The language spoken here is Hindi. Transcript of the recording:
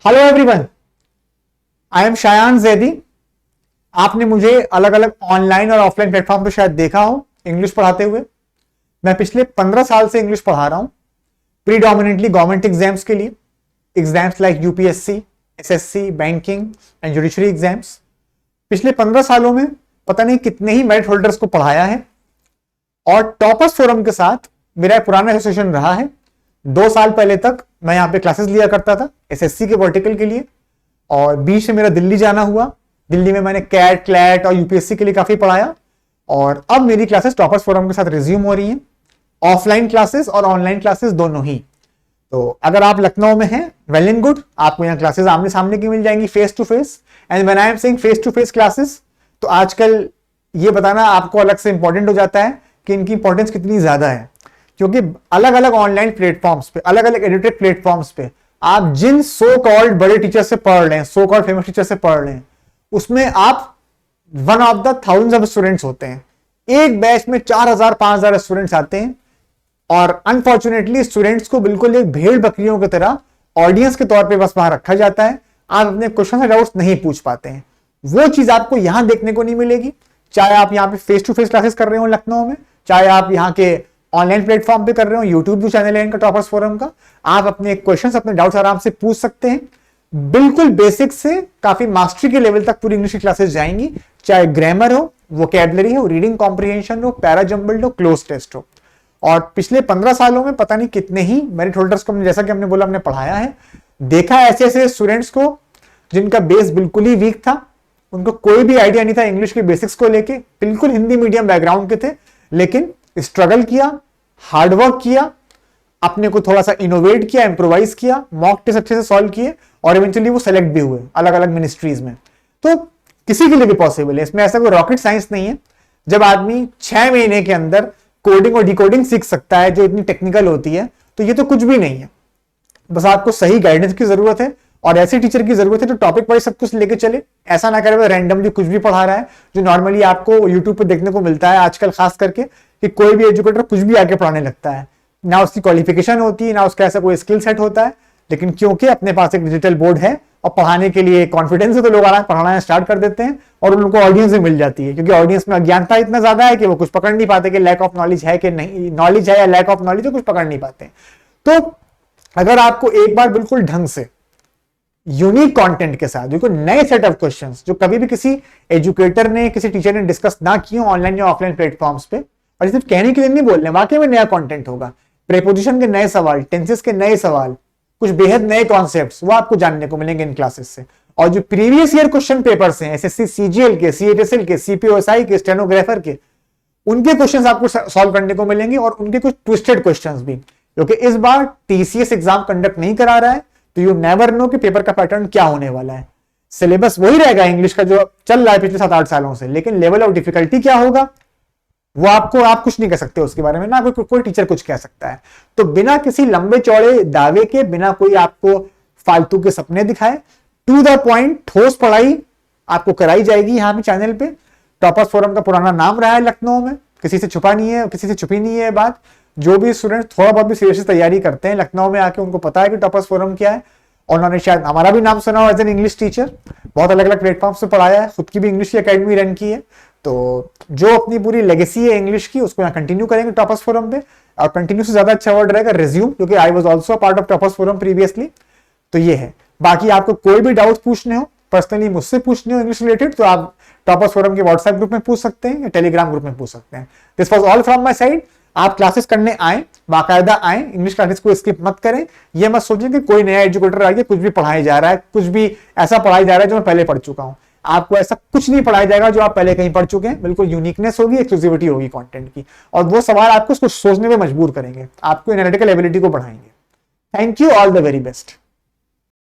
Hello everyone, I am Shayan Zaidi. आपने मुझे अलग अलग ऑनलाइन और ऑफलाइन प्लेटफॉर्म पे शायद देखा हो इंग्लिश पढ़ाते हुए। मैं पिछले 15 साल से इंग्लिश पढ़ा रहा हूं, प्रीडोमिनेटली गवर्नमेंट एग्जाम्स के लिए, exams like UPSC, SSC, banking and judiciary exams. पिछले 15 सालों में पता नहीं कितने ही मेरिट होल्डर्स को पढ़ाया है और टॉपर्स फोरम के साथ मेरा पुराना एसोसिएशन रहा है। 2 साल पहले तक मैं यहाँ पे क्लासेस लिया करता था एसएससी के वर्टिकल के लिए, और बीच में मेरा दिल्ली जाना हुआ। दिल्ली में मैंने कैट, क्लैट और यूपीएससी के लिए काफी पढ़ाया, और अब मेरी क्लासेस टॉपर्स फोरम के साथ रिज्यूम हो रही हैं, ऑफलाइन क्लासेस और ऑनलाइन क्लासेस दोनों ही। तो अगर आप लखनऊ में हैं, वेल एंड गुड, आपको यहाँ क्लासेस आमने सामने की मिल जाएंगी, face to face. And when I am saying face to face classes, तो आजकल ये बताना आपको अलग से इंपॉर्टेंट हो जाता है कि इनकी इंपॉर्टेंस कितनी ज्यादा है, क्योंकि अलग अलग ऑनलाइन प्लेटफॉर्म्स पे, अलग अलग एडिटेड प्लेटफॉर्म्स पे आप जिन सो कॉल्ड बड़े टीचर से पढ़ रहे हैं, सो कॉल्ड फेमस टीचर से पढ़ रहे हैं, उसमें आप one of the thousands of students होते हैं। एक बैच में 4000 5000 स्टूडेंट्स आते हैं, और अनफॉर्चुनेटली स्टूडेंट्स को बिल्कुल एक भेड़ बकरियों की तरह ऑडियंस के तौर पे बस वहां रखा जाता है। आप अपने क्वेश्चन से डाउट्स नहीं पूछ पाते हैं। वो चीज आपको यहां देखने को नहीं मिलेगी, चाहे आप यहाँ पे फेस टू फेस क्लासेस कर रहे हो लखनऊ में, चाहे आप यहाँ के ऑनलाइन प्लेटफॉर्म पे कर रहे हो, यूट्यूब जो चैनल है इनका टॉपर्स फोरम का। आप अपने क्वेश्चंस, अपने डाउट्स आराम से पूछ सकते हैं। बिल्कुल बेसिक से काफी मास्टरी के लेवल तक पूरी इंग्लिश की क्लासेस जाएंगी, चाहे ग्रामर हो, वोकैबुलरी हो, रीडिंग कॉम्प्रिहेंशन हो, पैरा जंबल्ड हो, क्लोज टेस्ट हो। और पिछले 15 सालों में पता नहीं कितने ही मेरिट होल्डर्स को, जैसा कि हमने बोला, हमने पढ़ाया है। देखा ऐसे ऐसे स्टूडेंट्स को जिनका बेस बिल्कुल ही वीक था, उनको कोई भी आइडिया नहीं था इंग्लिश के बेसिक्स को लेके, बिल्कुल हिंदी मीडियम बैकग्राउंड के थे, लेकिन स्ट्रगल किया, हार्डवर्क किया, अपने को थोड़ा सा इनोवेट किया, इंप्रोवाइज किया, मॉक टेस्ट अच्छे से सॉल्व किए, और इवेंचुअली वो सेलेक्ट भी हुए अलग अलग मिनिस्ट्रीज में। तो किसी के लिए भी पॉसिबल है, इसमें ऐसा कोई रॉकेट साइंस नहीं है। जब आदमी 6 महीने के अंदर कोडिंग और डिकोडिंग सीख सकता है जो इतनी टेक्निकल होती है, तो ये तो कुछ भी नहीं है। बस आपको सही गाइडेंस की जरूरत है, और ऐसे टीचर की जरूरत है जो टॉपिक वाइज सब कुछ लेके चले। ऐसा ना करे वो रैंडमली कुछ भी पढ़ा रहा है, जो नॉर्मली आपको यूट्यूब पे देखने को मिलता है आजकल, खास करके कि कोई भी एजुकेटर कुछ भी आके पढ़ाने लगता है। ना उसकी क्वालिफिकेशन होती है, ना उसका ऐसा कोई स्किल सेट होता है, लेकिन क्योंकि अपने पास एक डिजिटल बोर्ड है और पढ़ाने के लिए कॉन्फिडेंस है, तो लोग आराम पढ़ाना स्टार्ट कर देते हैं, और उनको ऑडियंस भी मिल जाती है, क्योंकि ऑडियंस में अज्ञानता इतना ज्यादा है कि वो कुछ पकड़ नहीं पाते कि लैक ऑफ नॉलेज है कि नहीं, नॉलेज है या लैक ऑफ नॉलेज है, कुछ पकड़ नहीं पाते। तो अगर आपको एक बार बिल्कुल ढंग से यूनिक कंटेंट के साथ, जो नए सेट ऑफ क्वेश्चंस जो कभी भी किसी एजुकेटर ने, किसी टीचर ने डिस्कस ना किए ऑनलाइन या ऑफलाइन प्लेटफॉर्म्स पे, और सिर्फ कहने के लिए नहीं बोल रहे, वाकई में नया कंटेंट होगा, प्रीपोजिशन के नए सवाल, टेंसेस के नए सवाल, कुछ बेहद नए कॉन्सेप्ट्स, वो आपको जानने को मिलेंगे इन क्लासेस से। और जो प्रीवियस ईयर क्वेश्चन पेपर्स हैं एसएससी सीजीएल के, सीएचएसएल के, सीपीओएसआई के, स्टेनोग्राफर के, उनके क्वेश्चंस आपको सॉल्व करने को मिलेंगे, और उनके कुछ ट्विस्टेड क्वेश्चंस भी, क्योंकि इस बार टीसीएस एग्जाम कंडक्ट नहीं करा रहा है, तो यू नेवर नो कि पेपर का पैटर्न क्या होने वाला है। सिलेबस वही रहेगा इंग्लिश का जो चल रहा है पिछले 7-8 सालों से, लेकिन लेवल ऑफ डिफिकल्टी क्या होगा वो आप कुछ नहीं कह सकते उसके बारे में, ना कोई टीचर कुछ कह सकता है। तो बिना किसी लंबे चौड़े दावे के, बिना कोई आपको फालतू के सपने दिखाए, टू द पॉइंट ठोस पढ़ाई आपको कराई जाएगी यहाँ पे चैनल पे। टॉपर्स फोरम का पुराना नाम रहा है लखनऊ में, किसी से छुपा नहीं है, किसी से छुपी नहीं है बात। जो भी स्टूडेंट थोड़ा बहुत भी सीरियसली तैयारी करते हैं लखनऊ में आके, उनको पता है कि टॉपर्स फोरम क्या है, और उन्होंने शायद हमारा भी नाम सुना हो एज एन इंग्लिश टीचर, बहुत अलग अलग प्लेटफॉर्म से पढ़ाया है, खुद की भी इंग्लिश की अकेडमी रन की है। तो जो अपनी पूरी लेगेसी है इंग्लिश की, उसको यहाँ कंटिन्यू करेंगे टॉपर्स फोरम पे, और कंटिन्यू से ज्यादा अच्छा वर्ड रहेगा रिज्यूम, क्योंकि I was also a part of toppers forum previously. तो ये है। बाकी आपको कोई भी डाउट पूछने हो, पर्सनली मुझसे पूछने हो इंग्लिश रिलेटेड, तो आप टॉपर्स फोरम के व्हाट्सएप ग्रुप में पूछ सकते हैं या टेलीग्राम ग्रुप में पूछ सकते हैं। This was all from my side. आप क्लासेस करने आए, बाकायदा आए, इंग्लिश क्लासेस को स्किप मत करें। ये मत सोचें कि कोई नया एजुकेटर आ गया, कुछ भी पढ़ाया जा रहा है, कुछ भी ऐसा पढ़ाया जा रहा है जो मैं पहले पढ़ चुका हूं। आपको ऐसा कुछ नहीं पढ़ाया जाएगा जो आप पहले कहीं पढ़ चुके हैं। बिल्कुल यूनिकनेस होगी, एक्सक्लूसिविटी होगी कंटेंट की, और वो सवाल आपको कुछ सोचने में मजबूर करेंगे, आपको एनालिटिकल एबिलिटी को बढ़ाएंगे। Thank you, all the very best.